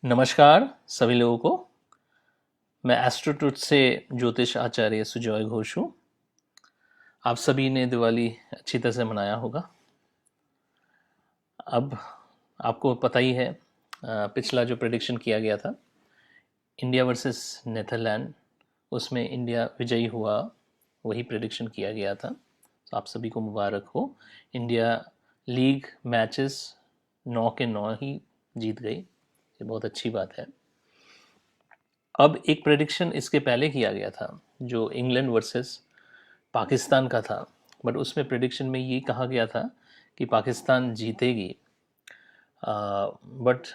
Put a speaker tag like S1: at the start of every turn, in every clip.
S1: नमस्कार सभी लोगों को। मैं एस्ट्रोटूट से ज्योतिष आचार्य सुजॉय घोष हूँ। आप सभी ने दिवाली अच्छी तरह से मनाया होगा। अब आपको पता ही है, पिछला जो प्रेडिक्शन किया गया था इंडिया वर्सेस नेदरलैंड, उसमें इंडिया विजयी हुआ। वही प्रेडिक्शन किया गया था। तो आप सभी को मुबारक हो। इंडिया लीग मैचेस 9 के 9 ही जीत गई। ये बहुत अच्छी बात है। अब एक प्रेडिक्शन इसके पहले किया गया था जो इंग्लैंड वर्सेस पाकिस्तान का था, बट उसमें प्रेडिक्शन में ये कहा गया था कि पाकिस्तान जीतेगी। बट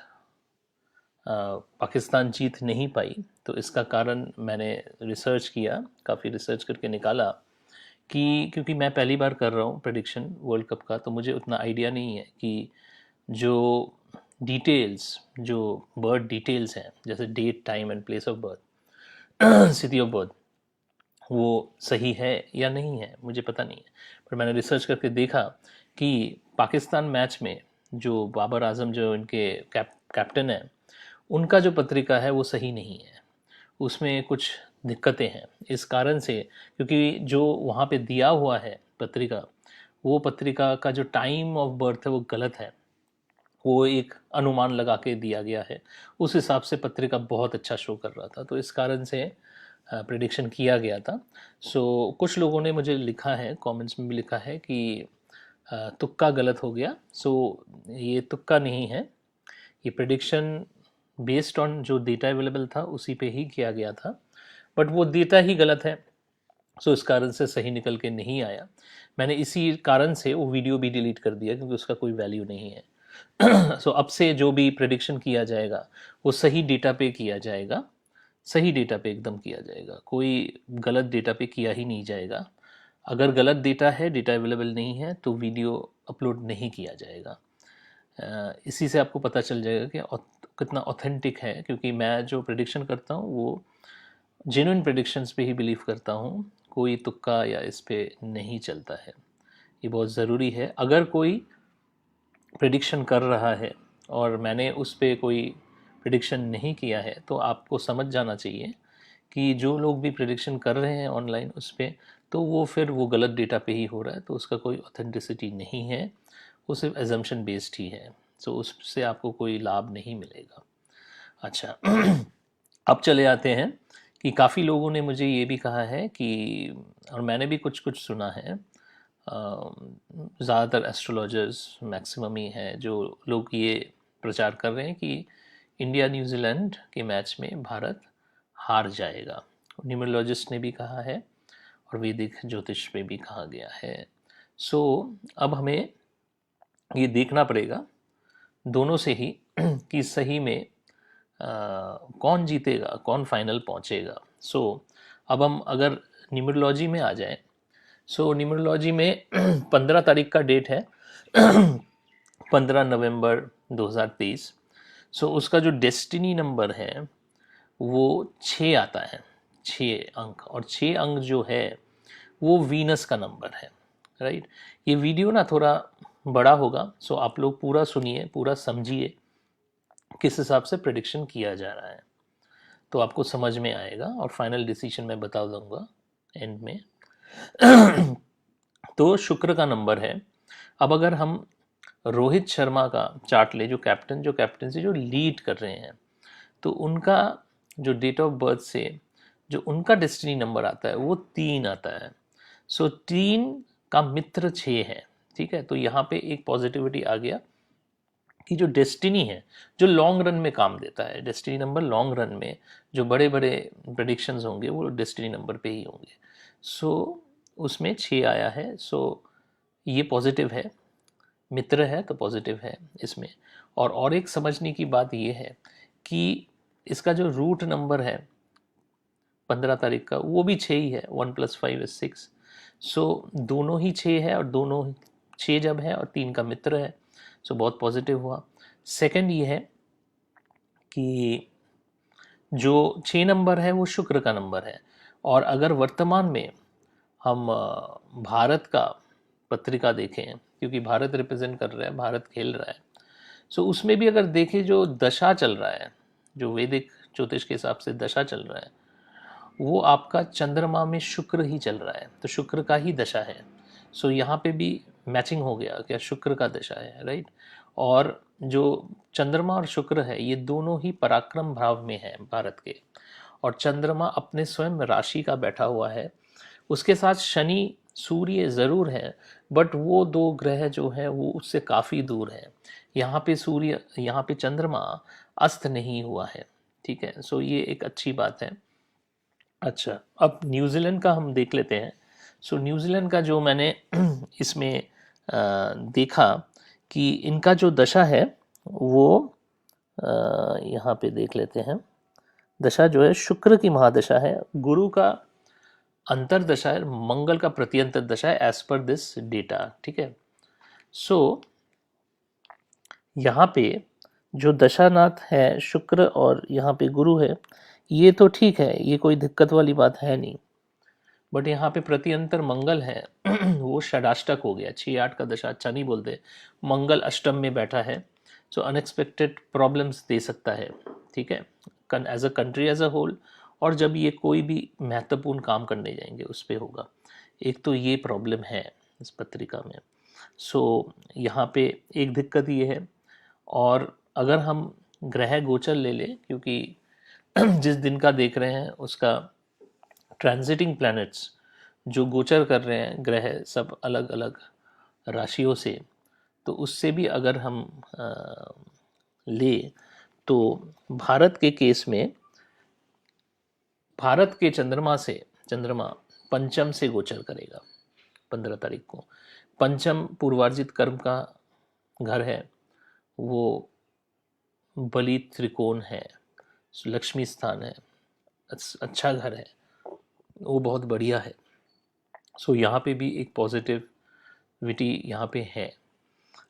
S1: पाकिस्तान जीत नहीं पाई। तो इसका कारण मैंने रिसर्च किया, काफ़ी रिसर्च करके निकाला कि क्योंकि मैं पहली बार कर रहा हूँ प्रेडिक्शन वर्ल्ड कप का, तो मुझे उतना आइडिया नहीं है कि जो डिटेल्स, जो बर्थ डिटेल्स हैं, जैसे date, time and place of birth, city of birth, वो सही है या नहीं है, मुझे पता नहीं है। पर मैंने रिसर्च करके देखा कि पाकिस्तान मैच में जो बाबर आजम, जो इनके कैप्टन है, उनका जो पत्रिका है वो सही नहीं है। उसमें कुछ दिक्कतें हैं इस कारण से, क्योंकि जो वहाँ पे दिया हुआ है पत्रिका, वो पत्रिका का जो टाइम ऑफ बर्थ है वो गलत है। वो एक अनुमान लगा के दिया गया है। उस हिसाब से पत्रिका बहुत अच्छा शो कर रहा था, तो इस कारण से प्रिडिक्शन किया गया था। कुछ लोगों ने मुझे लिखा है, कमेंट्स में भी लिखा है कि तुक्का गलत हो गया। ये तुक्का नहीं है, ये प्रिडिक्शन बेस्ड ऑन जो डेटा अवेलेबल था उसी पे ही किया गया था, बट वो डेटा ही गलत है। इस कारण से सही निकल के नहीं आया। मैंने इसी कारण से वो वीडियो भी डिलीट कर दिया, क्योंकि उसका कोई वैल्यू नहीं है। अब से जो भी प्रेडिक्शन किया जाएगा वो सही डेटा पे किया जाएगा, सही डेटा पे एकदम किया जाएगा। कोई गलत डेटा पे किया ही नहीं जाएगा। अगर गलत डेटा है, डेटा अवेलेबल नहीं है, तो वीडियो अपलोड नहीं किया जाएगा। इसी से आपको पता चल जाएगा कि कितना ऑथेंटिक है, क्योंकि मैं जो प्रेडिक्शन करता हूँ वो जेन्युइन प्रेडिक्शंस पे ही बिलीव करता हूँ। कोई तुक्का या इस पे नहीं चलता है। ये बहुत ज़रूरी है। अगर कोई प्रेडिक्शन कर रहा है और मैंने उस पे कोई प्रेडिक्शन नहीं किया है, तो आपको समझ जाना चाहिए कि जो लोग भी प्रेडिक्शन कर रहे हैं ऑनलाइन उस पे, तो वो फिर वो गलत डेटा पे ही हो रहा है, तो उसका कोई ऑथेंटिसिटी नहीं है, वो सिर्फ एजम्पशन बेस्ड ही है। उससे आपको कोई लाभ नहीं मिलेगा। अच्छा, अब चले आते हैं कि काफ़ी लोगों ने मुझे ये भी कहा है कि, और मैंने भी कुछ कुछ सुना है, ज़्यादातर एस्ट्रोलॉजर्स मैक्सिमम ही हैं जो लोग ये प्रचार कर रहे हैं कि इंडिया न्यूजीलैंड के मैच में भारत हार जाएगा। न्यूमरोलॉजिस्ट ने भी कहा है और वैदिक ज्योतिष में भी कहा गया है। अब हमें ये देखना पड़ेगा दोनों से ही कि सही में कौन जीतेगा, कौन फाइनल पहुंचेगा। अब हम अगर न्यूमरोलॉजी में आ जाएं, न्यूमरोलॉजी में 15 तारीख का डेट है, 15 नवंबर 2023। उसका जो डेस्टिनी नंबर है वो 6 आता है, 6 अंक। और 6 अंक जो है वो वीनस का नंबर है, राइट। ये वीडियो ना थोड़ा बड़ा होगा, आप लोग पूरा सुनिए, पूरा समझिए किस हिसाब से प्रेडिक्शन किया जा रहा है, तो आपको समझ में आएगा और फाइनल डिसीजन मैं बता दूंगा एंड में। तो शुक्र का नंबर है। अब अगर हम रोहित शर्मा का चार्ट ले, जो कैप्टन से जो लीड कर रहे हैं, तो उनका जो डेट ऑफ बर्थ से जो उनका डेस्टिनी नंबर आता है वो 3 आता है। 3 का मित्र 6 है, ठीक है। तो यहाँ पे एक पॉजिटिविटी आ गया कि जो डेस्टिनी है, जो लॉन्ग रन में काम देता है, डेस्टिनी नंबर लॉन्ग रन में जो बड़े बड़े प्रेडिक्शंस होंगे वो डेस्टिनी नंबर पे ही होंगे। उसमें 6 आया है। ये पॉजिटिव है, मित्र है तो पॉजिटिव है इसमें। और एक समझने की बात ये है कि इसका जो रूट नंबर है 15 तारीख का, वो भी 6 ही है। 1+5 is 6। दोनों ही 6 है, और दोनों 6 जब है और 3 का मित्र है, बहुत पॉजिटिव हुआ। सेकंड ये है कि जो 6 नंबर है वो शुक्र का नंबर है। और अगर वर्तमान में हम भारत का पत्रिका देखें, क्योंकि भारत रिप्रेजेंट कर रहा है, भारत खेल रहा है, उसमें भी अगर देखें जो दशा चल रहा है, जो वैदिक ज्योतिष के हिसाब से दशा चल रहा है वो आपका चंद्रमा में शुक्र ही चल रहा है, तो शुक्र का ही दशा है। सो यहाँ पे भी मैचिंग हो गया, क्या शुक्र का दशा है, राइट। और जो चंद्रमा और शुक्र है ये दोनों ही पराक्रम भाव में है भारत के, और चंद्रमा अपने स्वयं राशि का बैठा हुआ है। उसके साथ शनि सूर्य ज़रूर है, बट वो दो ग्रह जो है वो उससे काफ़ी दूर है। यहाँ पे सूर्य, यहाँ पे चंद्रमा अस्त नहीं हुआ है, ठीक है। सो ये एक अच्छी बात है। अच्छा, अब न्यूजीलैंड का हम देख लेते हैं। सो न्यूजीलैंड का जो मैंने इसमें देखा कि इनका जो दशा है वो यहाँ पे देख लेते हैं। दशा जो है शुक्र की महादशा है, गुरु का अंतरदशा है, मंगल का प्रत्यंतर दशा है एज पर दिस डेटा, ठीक है। सो यहाँ पे जो दशानाथ है शुक्र और यहाँ पे गुरु है, ये तो ठीक है, ये कोई दिक्कत वाली बात है नहीं। बट यहाँ पे प्रत्यंतर मंगल है वो षडाष्टक हो गया, 6-8 का दशा अच्छा नहीं बोलते, मंगल अष्टम में बैठा है। सो अनएक्सपेक्टेड प्रॉब्लम्स दे सकता है, ठीक है, as a country as a whole. और जब ये कोई भी महत्वपूर्ण काम करने जाएंगे उस पर होगा। एक तो ये प्रॉब्लम है इस पत्रिका में। सो यहाँ पे एक दिक्कत ये है। और अगर हम ग्रह गोचर ले लें, क्योंकि जिस दिन का देख रहे हैं उसका ट्रांजिटिंग प्लैनेट्स जो गोचर कर रहे हैं ग्रह सब अलग अलग राशियों से, तो उससे भी अगर हम ले तो भारत के केस में भारत के चंद्रमा पंचम से गोचर करेगा 15 तारीख को। पंचम पूर्वार्जित कर्म का घर है, वो बलि त्रिकोण है, लक्ष्मी स्थान है, अच्छा घर है, वो बहुत बढ़िया है। सो यहाँ पे भी एक पॉजिटिविटी यहाँ पे है।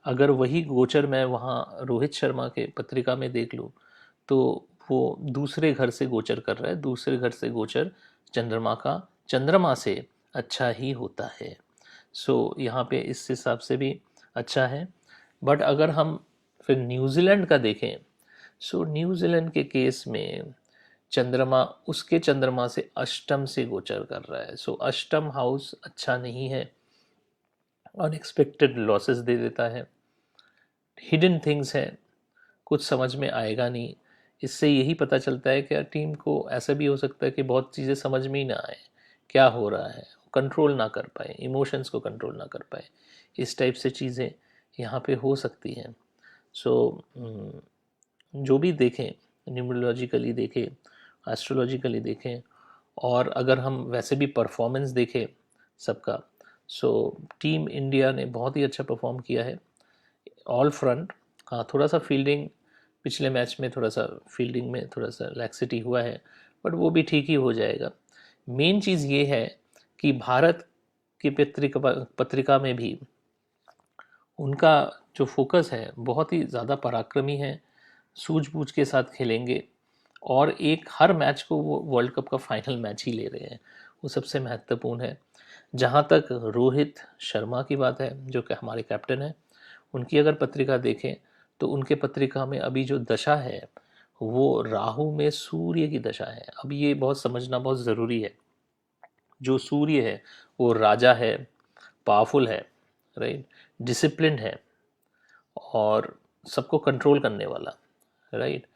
S1: अगर वही गोचर मैं वहाँ रोहित शर्मा के पत्रिका में देख लूँ तो वो दूसरे घर से गोचर कर रहा है, दूसरे घर से गोचर चंद्रमा का चंद्रमा से अच्छा ही होता है। सो यहाँ पे इस हिसाब से भी अच्छा है। बट अगर हम फिर न्यूजीलैंड का देखें, सो न्यूजीलैंड के केस में चंद्रमा उसके चंद्रमा से अष्टम से गोचर कर रहा है। सो अष्टम हाउस अच्छा नहीं है, अनएक्सपेक्टेड लॉसेस दे देता है, हिडन थिंग्स है, कुछ समझ में आएगा नहीं। इससे यही पता चलता है कि टीम को ऐसा भी हो सकता है कि बहुत चीज़ें समझ में ही ना आए, क्या हो रहा है, कंट्रोल ना कर पाए, इमोशंस को कंट्रोल ना कर पाए, इस टाइप से चीज़ें यहाँ पे हो सकती हैं। सो जो भी देखें, न्यूमरोलॉजिकली देखें, एस्ट्रोलॉजिकली देखें, और अगर हम वैसे भी परफॉर्मेंस देखें सबका, सो टीम इंडिया ने बहुत ही अच्छा परफॉर्म किया है ऑल फ्रंट। हाँ, थोड़ा सा फील्डिंग पिछले मैच में, थोड़ा सा फील्डिंग में थोड़ा सा लैक्सिटी हुआ है, बट वो भी ठीक ही हो जाएगा। मेन चीज़ ये है कि भारत की पत्रिका में भी उनका जो फोकस है बहुत ही ज़्यादा पराक्रमी है, सूझबूझ के साथ खेलेंगे, और एक हर मैच को वो वर्ल्ड कप का फाइनल मैच ही ले रहे हैं, वो सबसे महत्वपूर्ण है। जहाँ तक रोहित शर्मा की बात है जो कि हमारे कैप्टन हैं, उनकी अगर पत्रिका देखें तो उनके पत्रिका में अभी जो दशा है वो राहु में सूर्य की दशा है। अब ये बहुत समझना बहुत ज़रूरी है। जो सूर्य है वो राजा है, पावरफुल है, राइट, डिसिप्लिन है, और सबको कंट्रोल करने वाला, राइट।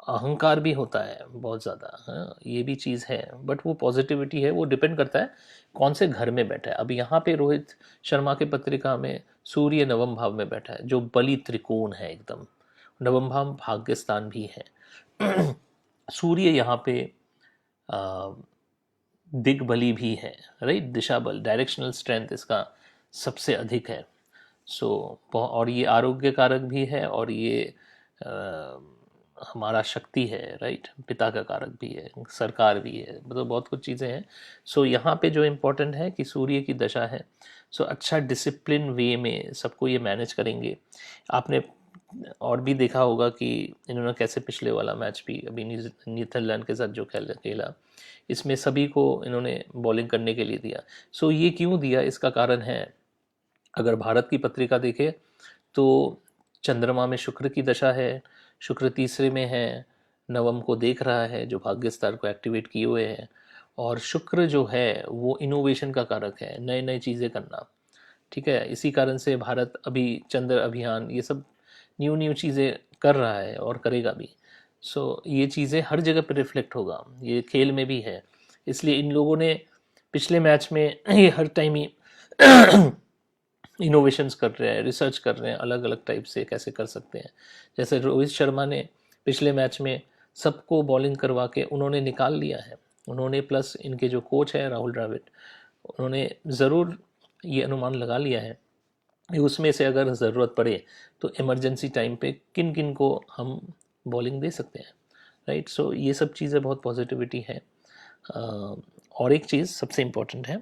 S1: अहंकार भी होता है बहुत ज़्यादा, हाँ, ये भी चीज़ है, बट वो पॉजिटिविटी है, वो डिपेंड करता है कौन से घर में बैठा है। अब यहाँ पे रोहित शर्मा के पत्रिका में सूर्य नवम भाव में बैठा है जो बलि त्रिकोण है एकदम, नवम भाव भाग्य स्थान भी है। सूर्य यहाँ पे दिग्बली भी है, राइट, दिशा बल, डायरेक्शनल स्ट्रेंथ इसका सबसे अधिक है। सो और ये आरोग्य कारक भी है, और ये हमारा शक्ति है, राइट, पिता का कारक भी है, सरकार भी है, मतलब बहुत कुछ चीज़ें हैं। सो यहाँ पे जो इम्पोर्टेंट है कि सूर्य की दशा है, सो अच्छा डिसिप्लिन वे में सबको ये मैनेज करेंगे। आपने और भी देखा होगा कि इन्होंने कैसे पिछले वाला मैच भी अभी नीदरलैंड के साथ जो खेला, इसमें सभी को इन्होंने बॉलिंग करने के लिए दिया। सो ये क्यों दिया, इसका कारण है, अगर भारत की पत्रिका देखें तो चंद्रमा में शुक्र की दशा है, शुक्र तीसरे में है, नवम को देख रहा है जो भाग्य स्तर को एक्टिवेट किए हुए है। और शुक्र जो है वो इनोवेशन का कारक है, नए नए चीज़ें करना। ठीक है, इसी कारण से भारत अभी चंद्र अभियान ये सब न्यू न्यू चीज़ें कर रहा है और करेगा भी। सो ये चीज़ें हर जगह पर रिफ्लेक्ट होगा, ये खेल में भी है। इसलिए इन लोगों ने पिछले मैच में ये हर टाइम ही इनोवेशंस कर रहे हैं, रिसर्च कर रहे हैं अलग अलग टाइप से कैसे कर सकते हैं। जैसे रोहित शर्मा ने पिछले मैच में सबको बॉलिंग करवा के उन्होंने निकाल लिया है। उन्होंने प्लस इनके जो कोच है राहुल द्रविड़, उन्होंने ज़रूर ये अनुमान लगा लिया है कि उसमें से अगर ज़रूरत पड़े तो इमरजेंसी टाइम पे किन किन को हम बॉलिंग दे सकते हैं। राइट, सो ये सब चीज़ें बहुत पॉजिटिविटी है। और एक चीज़ सबसे इम्पोर्टेंट है,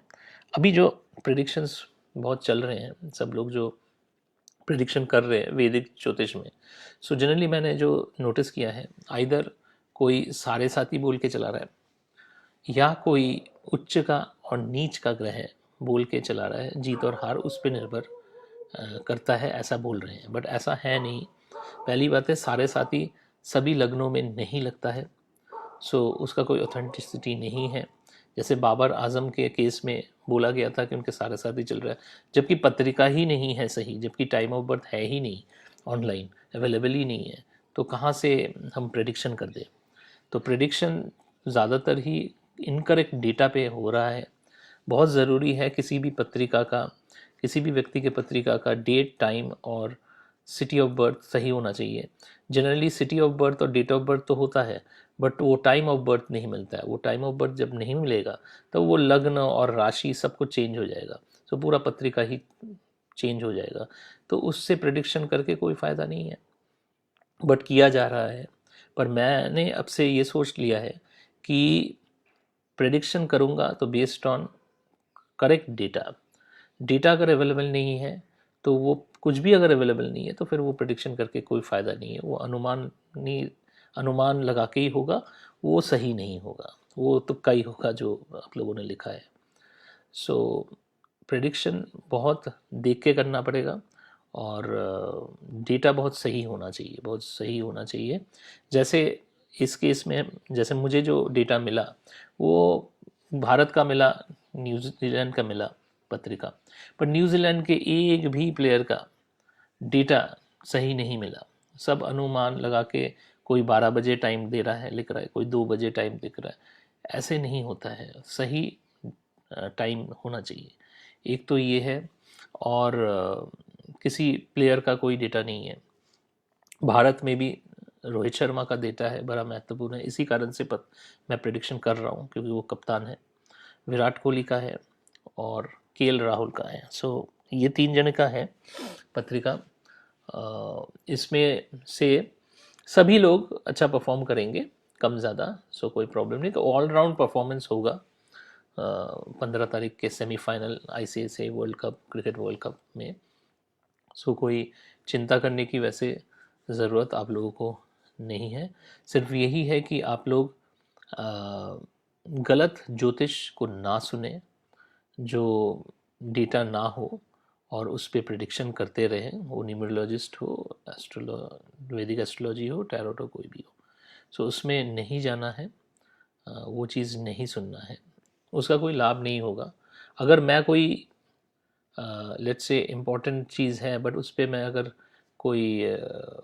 S1: अभी जो प्रिडिक्शंस बहुत चल रहे हैं, सब लोग जो प्रिडिक्शन कर रहे हैं वैदिक ज्योतिष में, सो जनरली मैंने जो नोटिस किया है, आइदर कोई सारे साथी बोल के चला रहा है या कोई उच्च का और नीच का ग्रह बोल के चला रहा है। जीत और हार उस पर निर्भर करता है ऐसा बोल रहे हैं, बट ऐसा है नहीं। पहली बात है, सारे साथी सभी लग्नों में नहीं लगता है, सो उसका कोई ऑथेंटिसिटी नहीं है। जैसे बाबर आजम के केस में बोला गया था कि उनके सारे साथी चल रहा है, जबकि पत्रिका ही नहीं है सही, जबकि टाइम ऑफ बर्थ है ही नहीं, ऑनलाइन अवेलेबल ही नहीं है, तो कहाँ से हम प्रेडिक्शन कर दें। तो प्रेडिक्शन ज़्यादातर ही इनकरेक्ट डेटा पे हो रहा है। बहुत ज़रूरी है किसी भी पत्रिका का, किसी भी व्यक्ति के पत्रिका का डेट, टाइम और सिटी ऑफ बर्थ सही होना चाहिए। जनरली सिटी ऑफ बर्थ और डेट ऑफ बर्थ तो होता है, बट वो टाइम ऑफ बर्थ नहीं मिलता है। वो टाइम ऑफ बर्थ जब नहीं मिलेगा तो वो लग्न और राशि सब कुछ चेंज हो जाएगा, तो पूरा पत्रिका ही चेंज हो जाएगा। तो उससे प्रिडिक्शन करके कोई फ़ायदा नहीं है, बट किया जा रहा है। पर मैंने अब से ये सोच लिया है कि प्रेडिक्शन करूँगा तो based on correct data. Data अगर अवेलेबल नहीं है तो वो कुछ भी अगर अवेलेबल नहीं है तो फिर वो प्रेडिक्शन करके कोई फ़ायदा नहीं है। वो अनुमान लगा के ही होगा, वो सही नहीं होगा, वो तुक्का ही होगा जो आप लोगों ने लिखा है। सो प्रेडिक्शन बहुत देख के करना पड़ेगा और डेटा बहुत सही होना चाहिए, बहुत सही होना चाहिए। जैसे इस केस में जैसे मुझे जो डेटा मिला वो भारत का मिला, न्यूजीलैंड का मिला पत्रिका, पर न्यूजीलैंड के एक भी प्लेयर का डेटा सही नहीं मिला। सब अनुमान लगा के कोई 12 बजे टाइम दे रहा है, लिख रहा है, कोई 2 बजे टाइम लिख रहा है। ऐसे नहीं होता है, सही टाइम होना चाहिए। एक तो ये है, और किसी प्लेयर का कोई डेटा नहीं है। भारत में भी रोहित शर्मा का डेटा है, बड़ा महत्वपूर्ण है, इसी कारण से मैं प्रिडिक्शन कर रहा हूँ क्योंकि वो कप्तान है। विराट कोहली का है और केएल राहुल का है। सो ये 3 जने का है पत्रिका। इसमें से सभी लोग अच्छा परफॉर्म करेंगे, कम ज़्यादा, सो कोई प्रॉब्लम नहीं। तो ऑलराउंड परफॉर्मेंस होगा 15 तारीख के semifinal ICC world cup, cricket world cup में। सो कोई चिंता करने की वैसे ज़रूरत आप लोगों को नहीं है। सिर्फ यही है कि आप लोग गलत ज्योतिष को ना सुने, जो डेटा ना हो और उस पर प्रिडिक्शन करते रहें, वो न्यूमरोलॉजिस्ट हो, वैदिक एस्ट्रोलॉजी हो, टैरोट हो, कोई भी हो। सो उसमें नहीं जाना है, वो चीज़ नहीं सुनना है, उसका कोई लाभ नहीं होगा। अगर मैं कोई लेट्स से इम्पॉर्टेंट चीज़ है बट उस पर मैं अगर कोई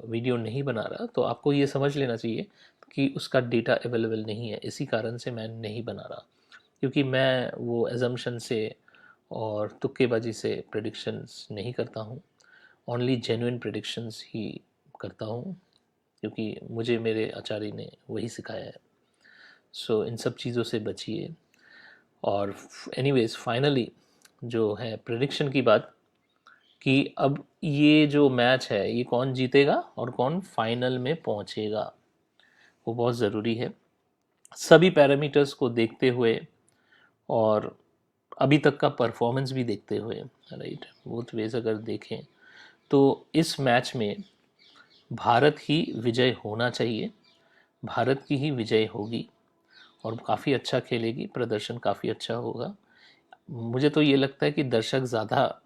S1: वीडियो नहीं बना रहा तो आपको ये समझ लेना चाहिए कि उसका डेटा अवेलेबल नहीं है, इसी कारण से मैं नहीं बना रहा। क्योंकि मैं वो एजम्पशन से और तुक्केबाजी से प्रेडिक्शंस नहीं करता हूँ, ओनली जेन्युइन प्रेडिक्शंस ही करता हूँ, क्योंकि मुझे मेरे आचार्य ने वही सिखाया है। सो इन सब चीज़ों से बचिए। और एनीवेज फाइनली जो है प्रेडिक्शन की बात, कि अब ये जो मैच है ये कौन जीतेगा और कौन फाइनल में पहुंचेगा, वो बहुत ज़रूरी है। सभी पैरामीटर्स को देखते हुए और अभी तक का परफॉर्मेंस भी देखते हुए, राइट, बोथ वेज अगर देखें तो इस मैच में भारत ही विजय होना चाहिए, भारत की ही विजय होगी और काफ़ी अच्छा खेलेगी, प्रदर्शन काफ़ी अच्छा होगा। मुझे तो ये लगता है कि दर्शक ज़्यादा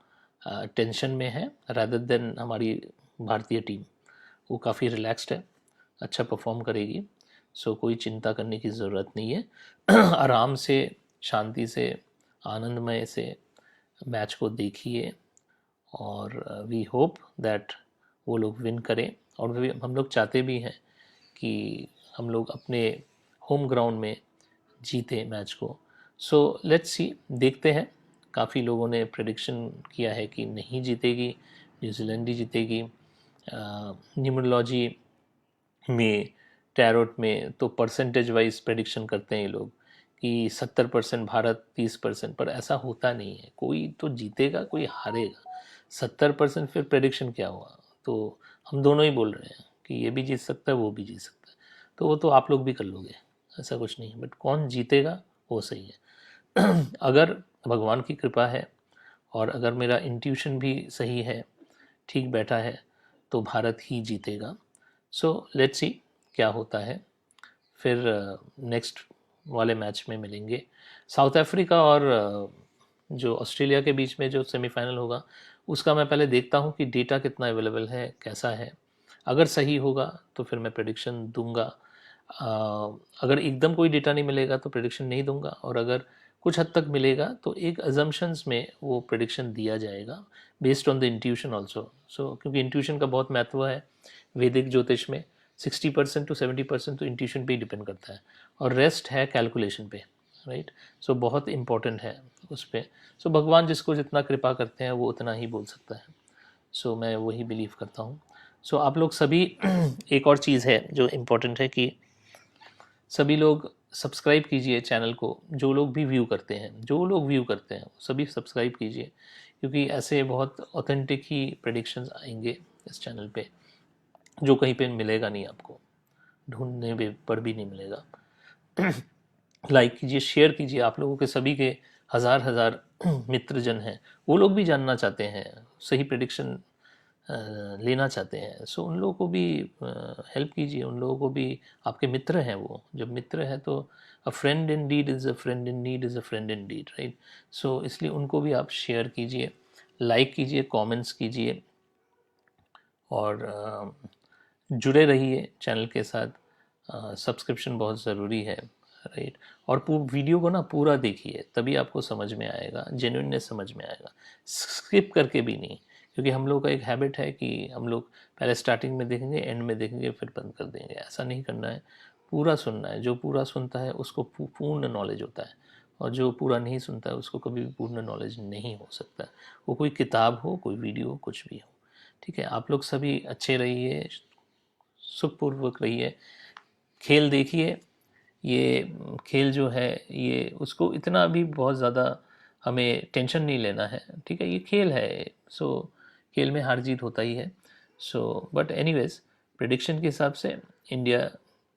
S1: टेंशन में है रादर देन हमारी भारतीय टीम, वो काफ़ी रिलैक्स्ड है। अच्छा परफॉर्म करेगी। सो कोई चिंता करने की ज़रूरत नहीं है। आराम से, शांति से, आनंदमय से मैच को देखिए और वी होप दैट वो लोग विन करें। और हम लोग चाहते भी हैं कि हम लोग अपने होम ग्राउंड में जीते मैच को। सो लेट्स सी, देखते हैं। काफ़ी लोगों ने प्रेडिक्शन किया है कि नहीं जीतेगी, न्यूजीलैंड ही जीतेगी। न्यूमरोलॉजी में, टैरोट में तो परसेंटेज वाइज प्रेडिक्शन करते हैं ये लोग कि 70% भारत, 30%, पर ऐसा होता नहीं है। कोई तो जीतेगा, कोई हारेगा। 70% फिर प्रेडिक्शन क्या हुआ? तो हम दोनों ही बोल रहे हैं कि ये भी जीत सकता है, वो भी जीत सकता है, तो वो तो आप लोग भी कर लोगे, ऐसा कुछ नहीं है। बट कौन जीतेगा वो सही है। अगर भगवान की कृपा है और अगर मेरा इंट्यूशन भी सही है, ठीक बैठा है, तो भारत ही जीतेगा। सो लेट्स सी क्या होता है। फिर नेक्स्ट वाले मैच में मिलेंगे। साउथ अफ्रीका और जो ऑस्ट्रेलिया के बीच में जो सेमीफाइनल होगा, उसका मैं पहले देखता हूँ कि डेटा कितना अवेलेबल है, कैसा है। अगर सही होगा तो फिर मैं प्रेडिक्शन दूंगा। अगर एकदम कोई डेटा नहीं मिलेगा तो प्रेडिक्शन नहीं दूंगा, और अगर कुछ हद तक मिलेगा तो एक अजम्पशंस में वो प्रेडिक्शन दिया जाएगा based on the intuition also. So क्योंकि इंट्यूशन का बहुत महत्व है वैदिक ज्योतिष में। 60% to 70% तो इंट्यूशन पे ही डिपेंड करता है, और रेस्ट है कैलकुलेशन पे, राइट। सो बहुत इंपॉर्टेंट है उस पर। सो भगवान जिसको जितना कृपा करते हैं वो उतना ही बोल सकता है। सो मैं वही बिलीव करता हूँ। सो आप लोग सभी एक और चीज़ है जो इम्पोर्टेंट है कि सभी लोग सब्सक्राइब कीजिए चैनल को। जो लोग भी व्यू करते हैं, जो लोग व्यू करते हैं सभी सब्सक्राइब कीजिए, क्योंकि ऐसे बहुत ऑथेंटिक ही प्रेडिक्शंस आएंगे इस चैनल पे, जो कहीं पे मिलेगा नहीं आपको, ढूंढने पर भी नहीं मिलेगा। लाइक कीजिए, शेयर कीजिए। आप लोगों के सभी के हज़ार हज़ार मित्र जन हैं, वो लोग भी जानना चाहते हैं, सही प्रेडिक्शन लेना चाहते हैं। सो उन लोगों को भी हेल्प कीजिए, उन लोगों को भी, आपके मित्र हैं वो। जब मित्र हैं तो a friend in deed is a friend in need is a friend in deed, right. So इसलिए उनको भी आप शेयर कीजिए, लाइक कीजिए, कमेंट्स कीजिए, और जुड़े रहिए चैनल के साथ। सब्सक्रिप्शन बहुत ज़रूरी है, राइट। और वीडियो को ना पूरा देखिए, तभी आपको समझ में आएगा, जेन्युइननेस समझ में आएगा, स्किप करके भी नहीं। क्योंकि हम लोग का एक हैबिट है कि हम लोग पहले स्टार्टिंग में देखेंगे, एंड में देखेंगे, फिर बंद कर देंगे। ऐसा नहीं करना है, पूरा सुनना है। जो पूरा सुनता है उसको पूर्ण नॉलेज होता है, और जो पूरा नहीं सुनता है उसको कभी भी पूर्ण नॉलेज नहीं हो सकता। वो कोई किताब हो, कोई वीडियो हो, कुछ भी हो। ठीक है, आप लोग सभी अच्छे रहिए, सुखपूर्वक रहिए, खेल देखिए। ये खेल जो है, ये उसको इतना भी बहुत ज़्यादा हमें टेंशन नहीं लेना है, ठीक है। ये खेल है, सो खेल में हार जीत होता ही है। सो बट एनीवेज, प्रेडिक्शन के हिसाब से इंडिया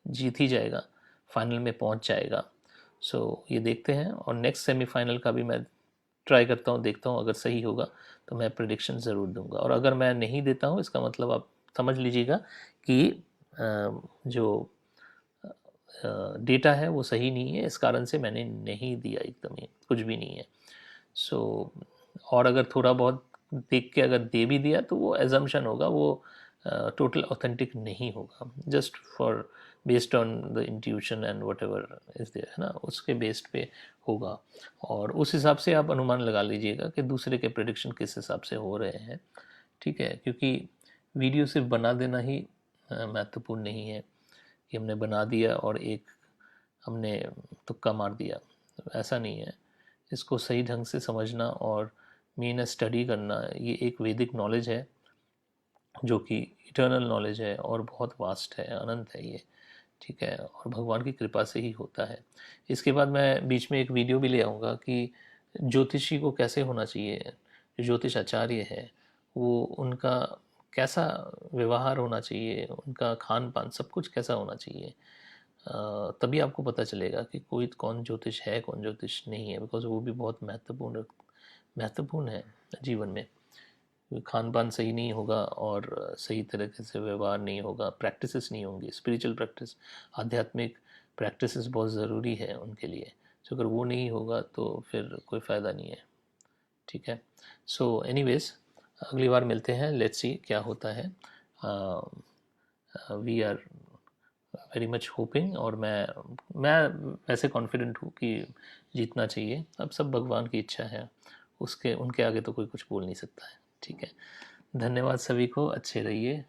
S1: जीत ही जाएगा, फाइनल में पहुंच जाएगा। सो ये देखते हैं, और नेक्स्ट सेमीफाइनल का भी मैं ट्राई करता हूँ, देखता हूँ। अगर सही होगा तो मैं प्रेडिक्शन ज़रूर दूंगा, और अगर मैं नहीं देता हूँ इसका मतलब आप समझ लीजिएगा कि जो डेटा है वो सही नहीं है, इस कारण से मैंने नहीं दिया, एकदम ही कुछ भी नहीं है। सो और अगर थोड़ा बहुत देख के अगर दे भी दिया तो वो एजम्पशन होगा, वो टोटल ऑथेंटिक नहीं होगा, just for based on the intuition and whatever is there, है ना, उसके बेस्ड पे होगा। और उस हिसाब से आप अनुमान लगा लीजिएगा कि दूसरे के प्रेडिक्शन किस हिसाब से हो रहे हैं, ठीक है। क्योंकि वीडियो सिर्फ बना देना ही महत्वपूर्ण नहीं है कि हमने बना दिया और एक हमने तुक्का मार दिया, ऐसा नहीं है। इसको सही ढंग से समझना और मेहनत स्टडी करना, ये एक वैदिक नॉलेज है जो कि इटर्नल नॉलेज है और बहुत वास्ट है, अनंत है ये, ठीक है। और भगवान की कृपा से ही होता है। इसके बाद मैं बीच में एक वीडियो भी ले आऊँगा कि ज्योतिषी को कैसे होना चाहिए, जो ज्योतिष आचार्य है वो, उनका कैसा व्यवहार होना चाहिए, उनका खान पान सब कुछ कैसा होना चाहिए। तभी आपको पता चलेगा कि कोई कौन ज्योतिष है, कौन ज्योतिष नहीं है, बिकॉज वो भी बहुत महत्वपूर्ण महत्वपूर्ण है जीवन में। खान पान सही नहीं होगा और सही तरीके से व्यवहार नहीं होगा, प्रैक्टिसेस नहीं होंगी, स्पिरिचुअल प्रैक्टिस, आध्यात्मिक प्रैक्टिसेस बहुत ज़रूरी है उनके लिए। तो अगर वो नहीं होगा तो फिर कोई फ़ायदा नहीं है, ठीक है। सो एनीवेज, अगली बार मिलते हैं, लेट्स सी क्या होता है। We are very much hoping, और मैं वैसे कॉन्फिडेंट हूँ कि जीतना चाहिए। अब सब भगवान की इच्छा है, उसके उनके आगे तो कोई कुछ बोल नहीं सकता है। ठीक है, धन्यवाद सभी को, अच्छे रहिए।